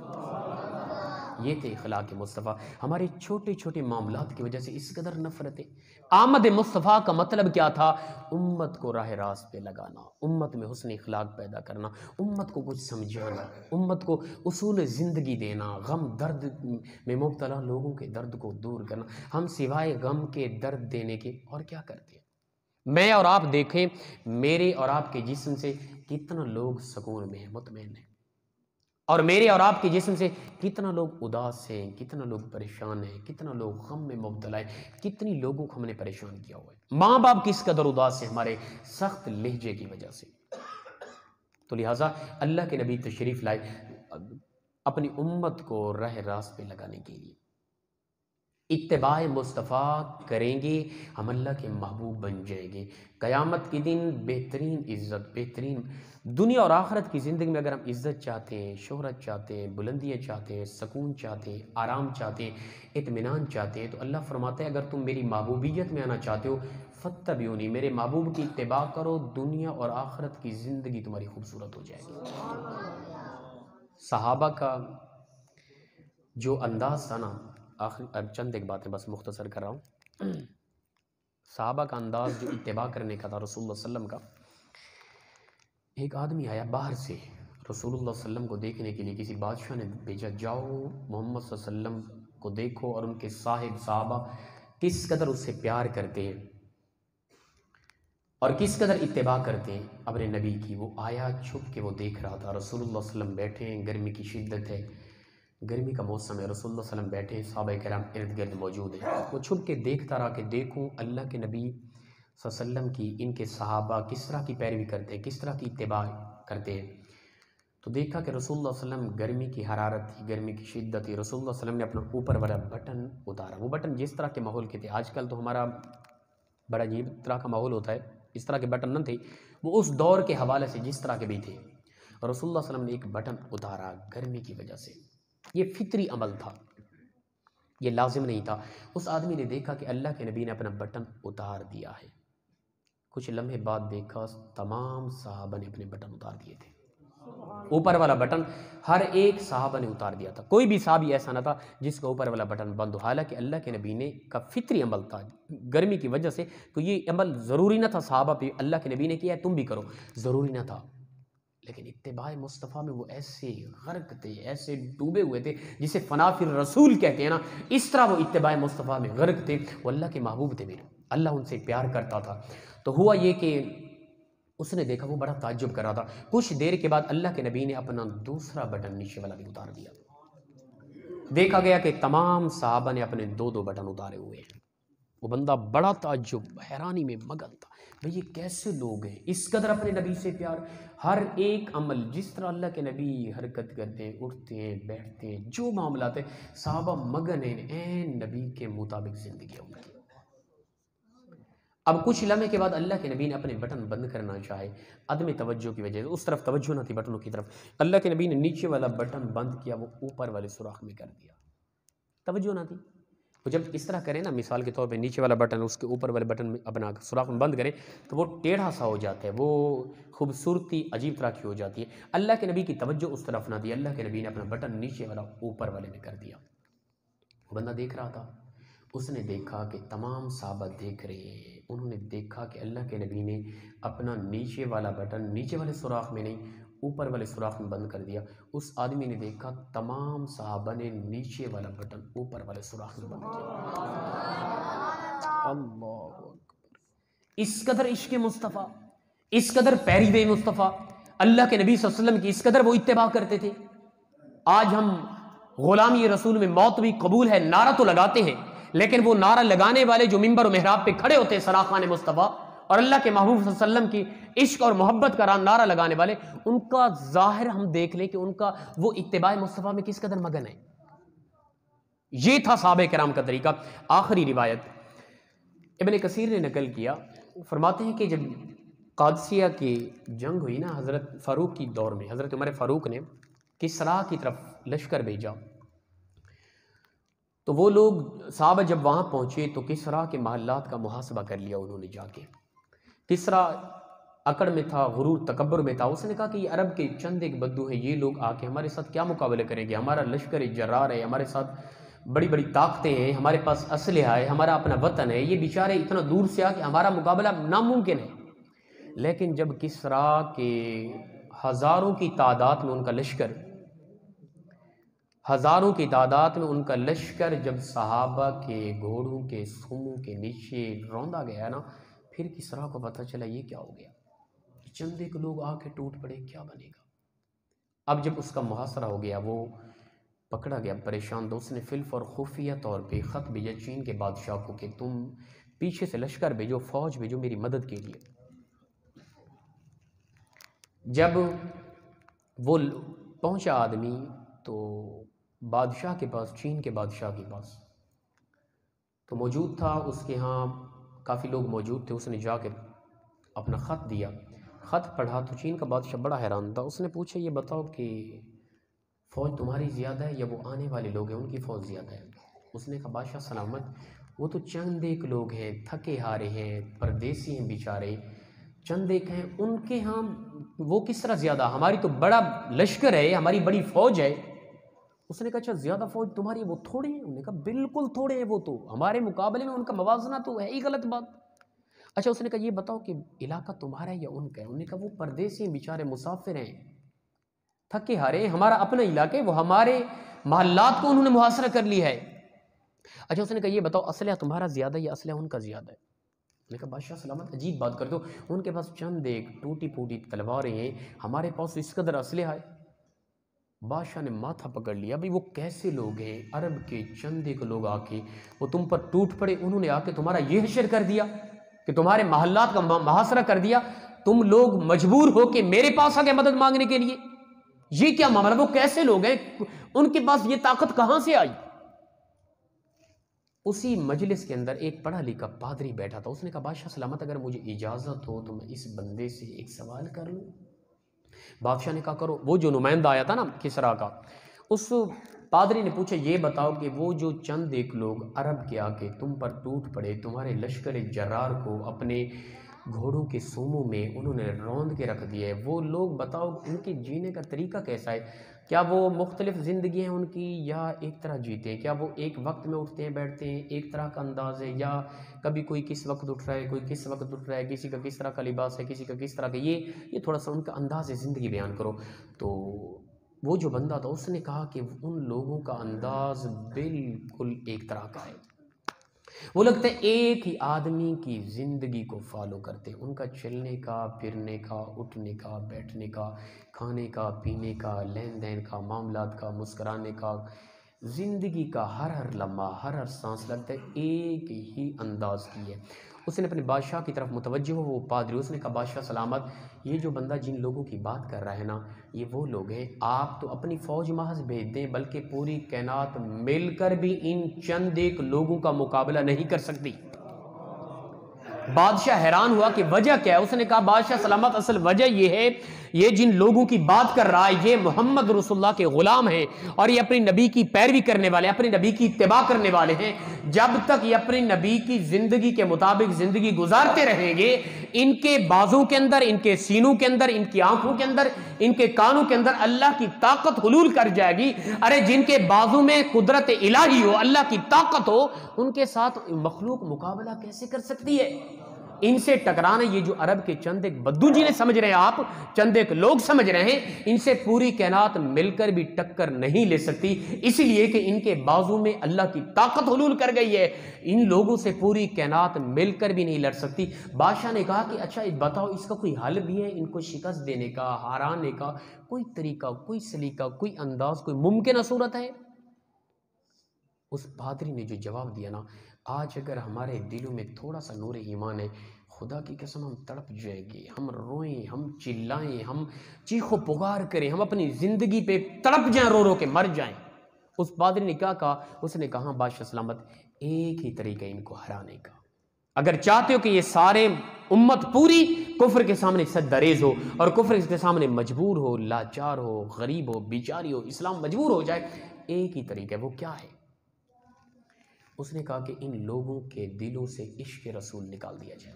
یہ تھے اخلاق مصطفیٰ۔ ہمارے چھوٹے چھوٹے معاملات کی وجہ سے اس قدر نفرتیں۔ آمد مصطفیٰ کا مطلب کیا تھا؟ امت کو راہ راست پہ لگانا، امت میں حسن اخلاق پیدا کرنا، امت کو کچھ سمجھانا، امت کو اصول زندگی دینا، غم درد میں مبتلا لوگوں کے درد کو دور کرنا۔ ہم سوائے غم کے درد دینے کے اور کیا کرتے ہیں؟ میں اور آپ دیکھیں میرے اور آپ کے جسم سے کتنا لوگ سکون میں ہیں، مطمئن ہیں، اور میرے اور آپ کے جسم سے کتنا لوگ اداس ہیں، کتنا لوگ پریشان ہیں، کتنا لوگ غم میں مبتلا ہیں، کتنی لوگوں کو ہم نے پریشان کیا ہوا ہے۔ ماں باپ کس قدر اداس ہیں ہمارے سخت لہجے کی وجہ سے۔ تو لہٰذا اللہ کے نبی تشریف لائے اپنی امت کو راہ راست پہ لگانے کے لیے۔ اتباع مصطفیٰ کریں گے ہم اللہ کے محبوب بن جائیں گے۔ قیامت کے دن بہترین عزت، بہترین دنیا اور آخرت کی زندگی میں اگر ہم عزت چاہتے ہیں، شہرت چاہتے ہیں، بلندیاں چاہتے ہیں، سکون چاہتے ہیں، آرام چاہتے ہیں، اطمینان چاہتے ہیں، تو اللہ فرماتا ہے اگر تم میری محبوبیت میں آنا چاہتے ہو فاتبعونی، میرے محبوب کی اتباع کرو، دنیا اور آخرت کی زندگی تمہاری خوبصورت ہو جائے گی۔ صحابہ کا جو انداز تھا نا، اب چند ایک باتیں بس مختصر کر رہا ہوں۔ صحابہ کا انداز جو اتباع کرنے کا تھا رسول اللہ صلی اللہ علیہ وسلم کا، ایک آدمی آیا باہر سے رسول اللہ صلی اللہ علیہ وسلم کو دیکھنے کے لیے، کسی بادشاہ نے بھیجا جاؤ محمد صلی اللہ علیہ وسلم کو دیکھو اور ان کے صحابہ کس قدر اس سے پیار کرتے ہیں اور کس قدر اتباع کرتے ہیں اپنے نبی کی۔ وہ آیا چھپ کے وہ دیکھ رہا تھا، رسول اللہ صلی اللہ علیہ وسلم بیٹھے ہیں، گرمی کی شدت ہے، گرمی کا موسم ہے، رسول اللہ صلی اللہ علیہ وسلم بیٹھے ہیں، صحابہ کرام ارد گرد موجود ہیں۔ وہ چھپ کے دیکھتا رہا کہ دیکھوں اللہ کے نبی صلی اللہ علیہ وسلم کی، ان کے صحابہ کس طرح کی پیروی کرتے ہیں، کس طرح کی اتباع کرتے ہیں۔ تو دیکھا کہ رسول اللہ صلی اللہ علیہ وسلم گرمی کی حرارت تھی، گرمی کی شدت تھی، رسول اللہ صلی اللہ علیہ وسلم نے اپنا اوپر والا بٹن اتارا۔ وہ بٹن جس طرح کے ماحول کے تھے، آج کل تو ہمارا بڑا عجیب طرح کا ماحول ہوتا ہے، اس طرح کے بٹن نہ تھے، وہ اس دور کے حوالے سے جس طرح کے بھی تھے، رسول اللہ صلی اللہ علیہ وسلم نے ایک بٹن اتارا گرمی کی وجہ سے۔ یہ فطری عمل تھا، یہ لازم نہیں تھا۔ اس آدمی نے دیکھا کہ اللہ کے نبی نے اپنا بٹن اتار دیا ہے۔ کچھ لمحے بعد دیکھا تمام صحابہ نے اپنے بٹن اتار دیے تھے، اوپر والا بٹن ہر ایک صحابہ نے اتار دیا تھا، کوئی بھی صحابی ایسا نہ تھا جس کا اوپر والا بٹن بند ہو۔ حالانکہ اللہ کے نبی نے کا فطری عمل تھا گرمی کی وجہ سے، تو یہ عمل ضروری نہ تھا صحابہ پہ، اللہ کے نبی نے کیا ہے تم بھی کرو، ضروری نہ تھا، لیکن اتباع مصطفیٰ میں وہ ایسے غرق تھے، ایسے ڈوبے ہوئے تھے، جسے فنا فی الرسول کہتے ہیں نا، اس طرح وہ اتباع مصطفیٰ میں غرق تھے۔ وہ اللہ کے محبوب تھے میرے، اللہ ان سے پیار کرتا تھا۔ تو ہوا یہ کہ اس نے دیکھا، وہ بڑا تعجب کر رہا تھا۔ کچھ دیر کے بعد اللہ کے نبی نے اپنا دوسرا بٹن نیچے والا بھی اتار دیا۔ دیکھا گیا کہ تمام صحابہ نے اپنے دو دو بٹن اتارے ہوئے ہیں۔ وہ بندہ بڑا تعجب، حیرانی میں مگن تھا، بھئی یہ کیسے لوگ ہیں، اس قدر اپنے نبی سے پیار، ہر ایک عمل جس طرح اللہ کے نبی حرکت کرتے ہیں، اٹھتے ہیں، بیٹھتے ہیں، جو معاملات ہیں، صحابہ مگن ہیں، این نبی کے مطابق زندگی ہے ان کی۔ اب کچھ لمحے کے بعد اللہ کے نبی نے اپنے بٹن بند کرنا چاہے، عدم توجہ کی وجہ سے، اس طرف توجہ نہ تھی بٹنوں کی طرف، اللہ کے نبی نے نیچے والا بٹن بند کیا، وہ اوپر والے سوراخ میں کر دیا، توجہ نہ تھی۔ وہ جب اس طرح کریں نا، مثال کے طور پہ نیچے والا بٹن اس کے اوپر والے بٹن میں اپنا سوراخ میں بند کریں تو وہ ٹیڑھا سا ہو جاتا ہے، وہ خوبصورتی عجیب طرح کی ہو جاتی ہے۔ اللہ کے نبی کی توجہ اس طرف نہ دی، اللہ کے نبی نے اپنا بٹن نیچے والا اوپر والے میں کر دیا۔ وہ بندہ دیکھ رہا تھا، اس نے دیکھا کہ تمام صحابہ دیکھ رہے ہیں، انہوں نے دیکھا کہ اللہ کے نبی نے اپنا نیچے والا بٹن نیچے والے سوراخ میں نہیں، اوپر والے سوراخ میں بند کر دیا۔ اس آدمی نے دیکھا تمام صحابہ نے نیچے والا بٹن اوپر والے سوراخ میں بند کیا۔ اللہ اکبر! اس قدر عشق مصطفیٰ، اس قدر پیروی مصطفیٰ، اللہ کے نبی صلی اللہ علیہ وسلم کی اس قدر وہ اتباع کرتے تھے۔ آج ہم غلامی رسول میں موت بھی قبول ہے نعرہ تو لگاتے ہیں، لیکن وہ نعرہ لگانے والے جو منبر و محراب پہ کھڑے ہوتے ہیں سراخان مصطفیٰ اور اللہ کے محبوب صلی اللہ علیہ وسلم کی عشق اور محبت کا نعرہ لگانے والے، ان کا ظاہر ہم دیکھ لیں کہ ان کا وہ اتباع مصطفیٰ میں کس قدر مگن ہے۔ یہ تھا صحابہ کرام کا طریقہ۔ آخری روایت ابن کثیر نے نقل کیا، فرماتے ہیں کہ جب قادسیہ کی جنگ ہوئی نا، حضرت فاروق کی دور میں، حضرت عمر فاروق نے کسریٰ کی طرف لشکر بھیجا، تو وہ لوگ صحابہ جب وہاں پہنچے تو کسریٰ کے محلات کا محاسبہ کر لیا انہوں نے جا کے. کسریٰ اکڑ میں تھا، غرور تکبر میں تھا. اس نے کہا کہ یہ عرب کے چند ایک بدو ہیں، یہ لوگ آ کے ہمارے ساتھ کیا مقابلہ کریں گے؟ ہمارا لشکر جرار ہے، ہمارے ساتھ بڑی بڑی طاقتیں ہیں، ہمارے پاس اسلحہ ہے، ہمارا اپنا وطن ہے، یہ بیچارے اتنا دور سے آ کے ہمارا مقابلہ ناممکن ہے. لیکن جب کسریٰ کے ہزاروں کی تعداد میں ان کا لشکر، ہزاروں کی تعداد میں ان کا لشکر جب صحابہ کے گھوڑوں کے سوموں کے نیچے روندا گیا نا، پھر کسریٰ کو پتہ چلا یہ کیا ہو گیا. چند ایک لوگ آ کے ٹوٹ پڑے، کیا بنے گا؟ اب جب اس کا محاصرہ ہو گیا، وہ پکڑا گیا پریشان، تو اس نے فلف اور خفیہ طور پہ خط بھیجا چین کے بادشاہ کو کہ تم پیچھے سے لشکر بھیجو، فوج بھیجو میری مدد کے لیے. جب وہ پہنچا آدمی تو بادشاہ کے پاس، چین کے بادشاہ کے پاس تو موجود تھا، اس کے ہاں کافی لوگ موجود تھے. اس نے جا کے اپنا خط دیا، خط پڑھا تو چین کا بادشاہ بڑا حیران تھا. اس نے پوچھا یہ بتاؤ کہ فوج تمہاری زیادہ ہے یا وہ آنے والے لوگ ہیں ان کی فوج زیادہ ہے؟ اس نے کہا بادشاہ سلامت، وہ تو چند ایک لوگ ہیں، تھکے ہارے ہیں، پردیسی ہیں بیچارے، چند ایک ہیں، ان کے ہاں وہ کس طرح زیادہ؟ ہماری تو بڑا لشکر ہے، ہماری بڑی فوج ہے. اس نے کہا اچھا زیادہ فوج تمہاری، وہ تھوڑے ہیں؟ انہوں نے کہا بالکل تھوڑے ہیں، وہ تو ہمارے مقابلے میں ان کا موازنہ تو ہے ہی غلط بات. اچھا اس نے کہا یہ بتاؤ کہ علاقہ تمہارا ہے یا ان کا ہے؟ انہوں نے کہا وہ پردیسی ہیں بیچارے، مسافر ہیں، تھکے ہارے، ہمارا اپنا علاقہ ہے، وہ ہمارے محلات کو انہوں نے محاصرہ کر لی ہے. اچھا اس نے کہا یہ بتاؤ اسلحہ تمہارا زیادہ یا اسلحہ ان کا زیادہ ہے؟ میں نے کہا بادشاہ سلامت عجیب بات کر دو، ان کے پاس چند ایک ٹوٹی پھوٹی تلواریں ہیں، ہمارے پاس اس قدر اسلحہ ہے. بادشاہ نے ماتھا پکڑ لیا، بھئی وہ کیسے لوگ ہیں؟ عرب کے چند ایک لوگ آ کے وہ تم پر ٹوٹ پڑے، انہوں نے آ کے تمہارا یہ حشر کر دیا کہ تمہارے محلات کا محاصرہ کر دیا، تم لوگ مجبور ہو کہ میرے پاس آ کے مدد مانگنے کے لیے. یہ کیا معاملہ؟ وہ کیسے لوگ ہیں؟ ان کے پاس یہ طاقت کہاں سے آئی؟ اسی مجلس کے اندر ایک پڑھا لکھا پادری بیٹھا تھا. اس نے کہا بادشاہ سلامت اگر مجھے اجازت ہو تو میں اس بندے سے ایک سوال کر لوں؟ بادشاہ نے کہا کرو. وہ جو نمائندہ آیا تھا نا کسریٰ کا، اس پادری نے پوچھا یہ بتاؤ کہ وہ جو چند ایک لوگ عرب کے آ کے تم پر ٹوٹ پڑے، تمہارے لشکر جرار کو اپنے گھوڑوں کے سوموں میں انہوں نے روند کے رکھ دیا ہے، وہ لوگ بتاؤ ان کے جینے کا طریقہ کیسا ہے؟ کیا وہ مختلف زندگی ہیں ان کی یا ایک طرح جیتے ہیں؟ کیا وہ ایک وقت میں اٹھتے ہیں بیٹھتے ہیں، ایک طرح کا انداز ہے، یا کبھی کوئی کس وقت اٹھ رہا ہے، کوئی کس وقت اٹھ رہا ہے، کسی کا کس طرح کا لباس ہے، کسی کا کس طرح کا، یہ تھوڑا سا ان کا انداز زندگی بیان کرو. تو وہ جو بندہ تھا اس نے کہا کہ ان لوگوں کا انداز بالکل ایک طرح کا ہے، وہ لگتا ہے ایک ہی آدمی کی زندگی کو فالو کرتے، ان کا چلنے کا، پھرنے کا، اٹھنے کا، بیٹھنے کا، کھانے کا، پینے کا، لین دین کا، معاملات کا، مسکرانے کا، زندگی کا ہر لمحہ، ہر سانس لگتا ہے ایک ہی انداز کی ہے. اس نے اپنے بادشاہ کی طرف متوجہ ہو وہ پادری، اس نے کہا بادشاہ سلامت یہ جو بندہ جن لوگوں کی بات کر رہا ہے نا، یہ وہ لوگ ہیں، آپ تو اپنی فوج محض بھیج دیں بلکہ پوری کائنات مل کر بھی ان چند ایک لوگوں کا مقابلہ نہیں کر سکتی. بادشاہ حیران ہوا کہ وجہ کیا ہے. اس نے کہا بادشاہ سلامت اصل وجہ یہ ہے، یہ جن لوگوں کی بات کر رہا ہے یہ محمد رسول اللہ کے غلام ہیں اور یہ اپنی نبی کی پیروی کرنے والے، اپنی نبی کی اتباع کرنے والے ہیں. جب تک یہ اپنی نبی کی زندگی کے مطابق زندگی گزارتے رہیں گے، ان کے بازوں کے اندر، ان کے سینوں کے اندر، ان کی آنکھوں کے اندر، ان کے کانوں کے اندر اللہ کی طاقت حلول کر جائے گی. ارے جن کے بازوں میں قدرت الہی ہو، اللہ کی طاقت ہو، ان کے ساتھ مخلوق مقابلہ کیسے کر سکتی ہے؟ ان سے ٹکرانا یہ جو عرب کے چند ایک بدو جنہیں سمجھ رہے ہیں آپ، چند ایک لوگ سمجھ رہے ہیں، ان سے پوری کائنات مل کر بھی ٹکر نہیں لے سکتی، اس لیے کہ ان کے بازو میں اللہ کی طاقت حلول کر گئی ہے. ان لوگوں سے پوری کائنات مل کر بھی نہیں لڑ سکتی. بادشاہ نے کہا کہ اچھا بتاؤ اس کا کوئی حل بھی ہے؟ ان کو شکست دینے کا، ہارانے کا کوئی طریقہ، کوئی سلیقہ، کوئی انداز، کوئی ممکنہ صورت ہے؟ اس پادری نے جو جواب دیا نا، آج اگر ہمارے دلوں میں تھوڑا سا نور ایمان ہے، خدا کی قسم ہم تڑپ جائیں گے، ہم روئیں، ہم چلائیں، ہم چیخ و پکار کریں، ہم اپنی زندگی پہ تڑپ جائیں، رو رو کے مر جائیں. اس پادری نے کیا کہا؟ اس نے کہا بادشاہ سلامت ایک ہی طریقہ ان کو ہرانے کا، اگر چاہتے ہو کہ یہ سارے امت پوری کفر کے سامنے سجدریز ہو اور کفر کے سامنے مجبور ہو، لاچار ہو، غریب ہو، بیچاری ہو، اسلام مجبور ہو جائے، ایک ہی طریقہ ہے. وہ کیا ہے؟ اس نے کہا کہ ان لوگوں کے دلوں سے عشق رسول نکال دیا جائے.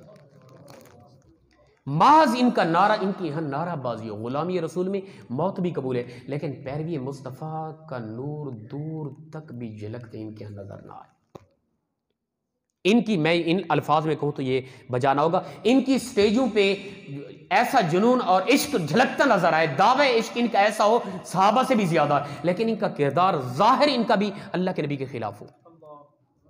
محض ان کا نعرہ، ان کی یہاں نعرہ بازی ہو، غلامی رسول میں موت بھی قبول ہے، لیکن پیروی مصطفیٰ کا نور دور تک بھی جھلکتے ان کے یہاں نظر نہ آئے. ان کی، میں ان الفاظ میں کہوں تو یہ بجا نہ ہوگا، ان کی سٹیجوں پہ ایسا جنون اور عشق جھلکتا نظر آئے، دعوے عشق ان کا ایسا ہو صحابہ سے بھی زیادہ، لیکن ان کا کردار ظاہر ان کا بھی اللہ کے نبی کے خلاف ہو.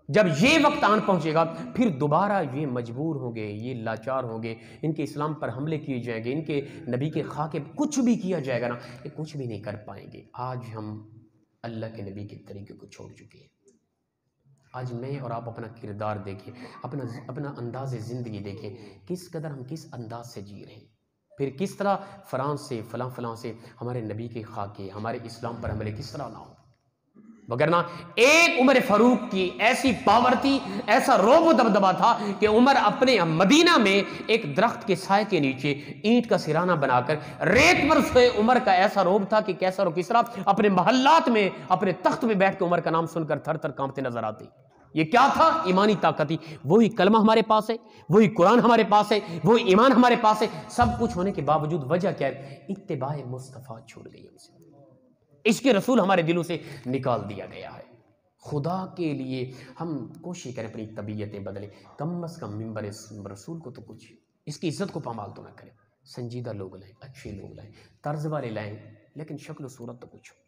جب یہ وقت آن پہنچے گا پھر دوبارہ یہ مجبور ہوں گے، یہ لاچار ہوں گے، ان کے اسلام پر حملے کیے جائیں گے، ان کے نبی کے خاکے کچھ بھی کیا جائے گا نا، یہ کچھ بھی نہیں کر پائیں گے. آج ہم اللہ کے نبی کے طریقے کو چھوڑ چکے ہیں. آج میں اور آپ اپنا کردار دیکھیں، اپنا انداز زندگی دیکھیں، کس قدر ہم کس انداز سے جی رہے ہیں. پھر کس طرح فرانس سے فلاں سے ہمارے نبی کے خاکے، ہمارے اسلام پر حملے کس طرح نہ ہو. وگرنہ ایک عمر فاروق کی ایسی پاور تھی، ایسا روب و دبدبا تھا کہ عمر اپنے مدینہ میں ایک درخت کے سائے کے نیچے اینٹ کا سرانہ بنا کر ریت پر سوئے. عمر کا ایسا روب تھا کہ کیسر و کسریٰ اپنے محلات میں اپنے تخت میں بیٹھ کے عمر کا نام سن کر تھر تھر کانپتے نظر آتے. یہ کیا تھا؟ ایمانی طاقت تھی. وہی کلمہ ہمارے پاس ہے، وہی قرآن ہمارے پاس ہے، وہی ایمان ہمارے پاس ہے. سب کچھ ہونے کے باوجود وجہ کیا ہے؟ اتباع مصطفیٰ چھوڑ گئی ہم سے، عشق رسول ہمارے دلوں سے نکال دیا گیا ہے. خدا کے لیے ہم کوشش کریں اپنی طبیعتیں بدلیں، کم از کم ممبر رسول کو تو کچھ اس کی عزت کو پامال تو نہ کریں. سنجیدہ لوگ لائیں، اچھے لوگ لائیں، طرز والے لائیں، لیکن شکل و صورت تو کچھ ہو.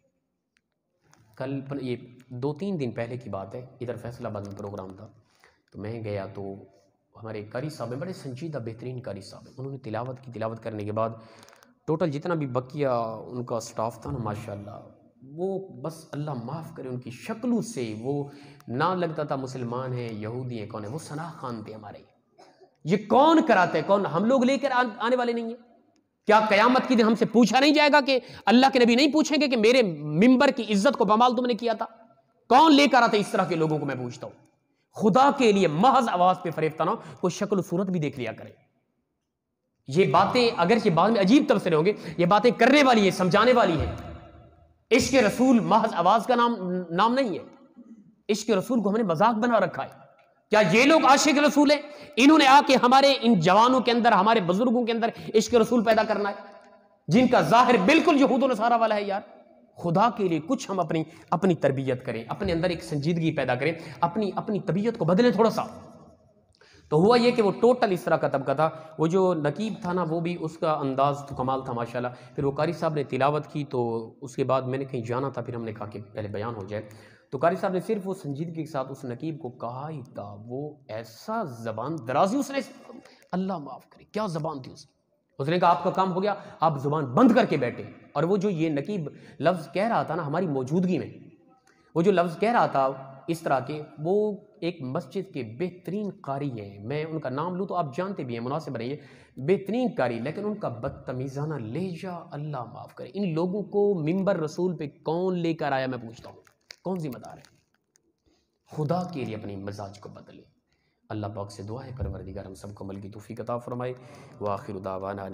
کل یہ 2-3 دن پہلے کی بات ہے، ادھر فیصل آباد میں پروگرام تھا تو میں گیا تو ہمارے قاری صاحب ہیں، بڑے سنجیدہ بہترین قاری صاحب ہیں. انہوں نے تلاوت کی. تلاوت کرنے کے بعد ٹوٹل جتنا بھی بقیہ ان کا سٹاف تھا نا، ماشاءاللہ وہ بس اللہ معاف کرے ان کی شکلوں سے وہ نہ لگتا تھا مسلمان ہیں، یہودی ہیں، کون ہے. وہ ثنا خان تھے ہمارے. یہ کون کراتے ہیں؟ کون؟ ہم لوگ لے کر آنے والے نہیں ہیں. کیا قیامت کی دن ہم سے پوچھا نہیں جائے گا کہ اللہ کے نبی نہیں پوچھیں گے کہ میرے ممبر کی عزت کو پامال تم نے کیا تھا؟ کون لے کر آتے اس طرح کے لوگوں کو؟ میں پوچھتا ہوں. خدا کے لیے محض آواز پہ فریفتہ نہ ہو، کوئی شکل و صورت بھی دیکھ لیا کرے. یہ باتیں اگرچہ بعد میں عجیب تبصرے ہوں گے، یہ باتیں کرنے والی ہیں، سمجھانے والی ہیں. عشق رسول محض آواز کا نام نہیں ہے. عشق رسول کو ہم نے مذاق بنا رکھا ہے. کیا یہ لوگ عاشق رسول ہیں؟ انہوں نے آ کے ہمارے ان جوانوں کے اندر، ہمارے بزرگوں کے اندر عشق رسول پیدا کرنا ہے، جن کا ظاہر بالکل یہود و نصارہ والا ہے. یار خدا کے لیے کچھ ہم اپنی تربیت کریں، اپنے اندر ایک سنجیدگی پیدا کریں، اپنی طبیعت کو بدلیں تھوڑا سا. تو ہوا یہ کہ وہ ٹوٹل اس طرح کا طبقہ تھا. وہ جو نقیب تھا نا، وہ بھی اس کا انداز تو کمال تھا ماشاءاللہ. پھر وہ قاری صاحب نے تلاوت کی تو اس کے بعد میں نے کہیں جانا تھا، پھر ہم نے کہا کہ پہلے بیان ہو جائے. تو قاری صاحب نے صرف وہ سنجیدگی کے ساتھ اس نقیب کو کہا ہی تھا. وہ ایسا زبان درازی اس نے، اللہ معاف کرے کیا زبان تھی اس نے کہا آپ کا کام ہو گیا، آپ زبان بند کر کے بیٹھے. اور وہ جو یہ نقیب لفظ کہہ رہا تھا نا ہماری موجودگی میں، وہ جو لفظ کہہ رہا تھا اس طرح کے، وہ ایک مسجد کے بہترین قاری ہیں. میں ان کا نام لوں تو آپ جانتے بھی ہیں، مناسب رہیے، بہترین قاری، لیکن ان کا بدتمیزانہ لہجہ اللہ معاف کرے. ان لوگوں کو ممبر رسول پہ کون لے کر آیا؟ میں پوچھتا ہوں کون ذمہ دار ہے؟ خدا کے لیے اپنی مزاج کو بدلے. اللہ پاک سے دعا ہے پروردگار ہم سب کو عمل کی توفیق عطا فرمائے. وآخر دعوانا